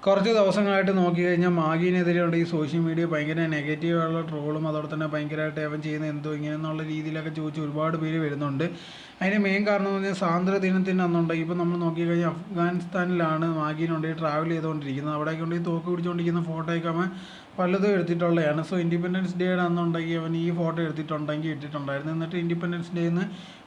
കുറച്ച് ദിവസങ്ങളായിട്ട് നോക്കിക്കഴിഞ്ഞാൽ മാഗിനെതിരെയുള്ള ഈ സോഷ്യൽ മീഡിയ ഭയങ്കര നെഗറ്റീവായുള്ള ട്രോളും അതോടെ തന്നെ ഭയങ്കരമായിട്ട് അവൻ ചെയ്യുന്ന എന്തോ ഇങ്ങനെയെന്നുള്ള രീതിയിലൊക്കെ ചോദിച്ച് ഒരുപാട് പേര് വരുന്നുണ്ട്. അതിന് മെയിൻ കാരണം എന്ന് പറഞ്ഞാൽ സ്വാതന്ത്ര്യ ദിനത്തിൻ്റെ അന്നുണ്ടെങ്കിൽ ഇപ്പോൾ നമ്മൾ നോക്കിക്കഴിഞ്ഞാൽ അഫ്ഗാനിസ്ഥാനിലാണ് മാഗിനുണ്ടെങ്കിൽ ട്രാവൽ ചെയ്തുകൊണ്ടിരിക്കുന്നത്. അവിടേക്ക് ഉണ്ടെങ്കിൽ തോക്ക് പിടിച്ചുകൊണ്ടിരിക്കുന്ന ഫോട്ടോയൊക്കെ അവൻ പലതും എടുത്തിട്ടുള്ളതാണ്. സോ ഇൻഡിപെൻഡൻസ് ഡേയുടെ അന്നുണ്ടെങ്കിൽ അവൻ ഈ ഫോട്ടോ എടുത്തിട്ടുണ്ടെങ്കിൽ ഇട്ടിട്ടുണ്ടായിരുന്നു. എന്നിട്ട് ഇൻഡിപെൻഡൻസ് ഡേന്ന്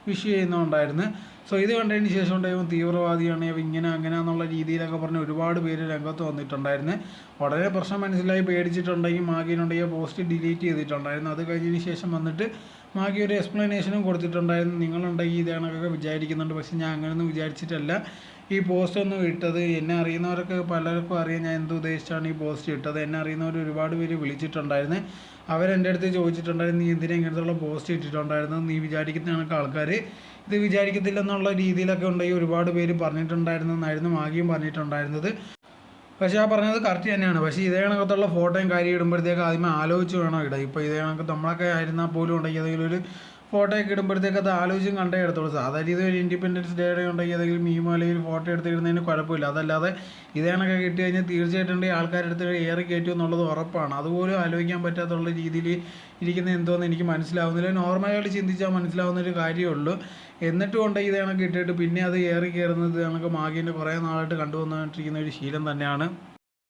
വിഷ് ചെയ്യുന്നുണ്ടായിരുന്നു. സോ ഇത് കണ്ടതിന് ശേഷം ഉണ്ടായവൻ തീവ്രവാദിയാണ് ഇവ ഇങ്ങനെ അങ്ങനെ എന്നുള്ള രീതിയിലൊക്കെ പറഞ്ഞ് ഒരുപാട് പേര് രംഗത്ത് വന്നിട്ടുണ്ടായിരുന്നു. വളരെ പ്രശ്നം മനസ്സിലായി പേടിച്ചിട്ടുണ്ടെങ്കിൽ മാഗിനുണ്ടെങ്കിൽ പോസ്റ്റ് ഡിലീറ്റ് ചെയ്തിട്ടുണ്ടായിരുന്നു. അത് കഴിഞ്ഞതിന് ശേഷം വന്നിട്ട് മാഗി ഒരു എക്സ്പ്ലനേഷനും കൊടുത്തിട്ടുണ്ടായിരുന്നു. നിങ്ങളുണ്ടെങ്കിൽ ഇത് കണക്കൊക്കെ വിചാരിക്കുന്നുണ്ട്, പക്ഷെ ഞാൻ അങ്ങനെയൊന്നും വിചാരിച്ചിട്ടല്ല ഈ പോസ്റ്റ് ഒന്നും ഇട്ടത്. എന്നെ അറിയുന്നവരൊക്കെ പലർക്കും അറിയാം ഞാൻ എന്ത് ഉദ്ദേശിച്ചാണ് ഈ പോസ്റ്റ് ഇട്ടത്. എന്നെ അറിയുന്നവർ ഒരുപാട് പേര് വിളിച്ചിട്ടുണ്ടായിരുന്നു. അവരെൻ്റെ അടുത്ത് ചോദിച്ചിട്ടുണ്ടായിരുന്നു, നീ എന്തിനാ ഇങ്ങനത്തുള്ള പോസ്റ്റ് ഇട്ടിട്ടുണ്ടായിരുന്നു, നീ വിചാരിക്കുന്ന കണക്ക് ആൾക്കാർ ഇത് വിചാരിക്കത്തില്ലെന്നുള്ള രീതിയിലൊക്കെ ഉണ്ടെങ്കിൽ ഒരുപാട് പേര് പറഞ്ഞിട്ടുണ്ടായിരുന്നെന്നായിരുന്നു മാഗിയും പറഞ്ഞിട്ടുണ്ടായിരുന്നത്. പക്ഷേ ആ പറഞ്ഞത് കറക്റ്റ് തന്നെയാണ്. പക്ഷേ ഇതേ കണക്കത്തുള്ള ഫോട്ടോയും കാര്യം ഇടുമ്പോഴത്തേക്ക് ആദ്യമേ ആലോചിച്ച് വേണം ഇടാം. ഇപ്പോൾ ഇതേ കണക്ക് നമ്മളൊക്കെ ആയിരുന്നാൽ പോലും ഉണ്ടെങ്കിൽ ഏതെങ്കിലും ഒരു ഫോട്ടോയൊക്കെ ഇടുമ്പോഴത്തേക്ക് അത് ആലോചിച്ചും കണ്ടേ എടുത്തോളൂ. സാധാരണ ഇത് ഒരു ഇൻഡിപെൻഡൻസ് ഡേയുടെ ഉണ്ടെങ്കിൽ ഏതെങ്കിലും മീമോ അല്ലെങ്കിൽ ഫോട്ടോ എടുത്തിടുന്നതിന് കുഴപ്പമില്ല. അതല്ലാതെ ഇതേ കണക്കൊക്കെ കിട്ടി കഴിഞ്ഞാൽ തീർച്ചയായിട്ടും ആൾക്കാരെടുത്ത് ഏറെ കയറ്റും എന്നുള്ളത് ഉറപ്പാണ്. അതുപോലും ആലോചിക്കാൻ പറ്റാത്തുള്ള രീതിയിൽ ഇരിക്കുന്ന എന്തോന്ന് എനിക്ക് മനസ്സിലാവുന്നില്ല. നോർമലായിട്ട് ചിന്തിച്ചാൽ മനസ്സിലാവുന്ന ഒരു കാര്യമേ ഉള്ളൂ. എന്നിട്ടും കൊണ്ട് ഇതേ കണക്ക് ഇട്ടിട്ട് പിന്നെ അത് ഏറി കയറുന്നത് കണക്ക് മാഗിൻ്റെ കുറേ നാളായിട്ട് കണ്ടുവന്നിട്ടിരിക്കുന്ന ഒരു ശീലം തന്നെയാണ്.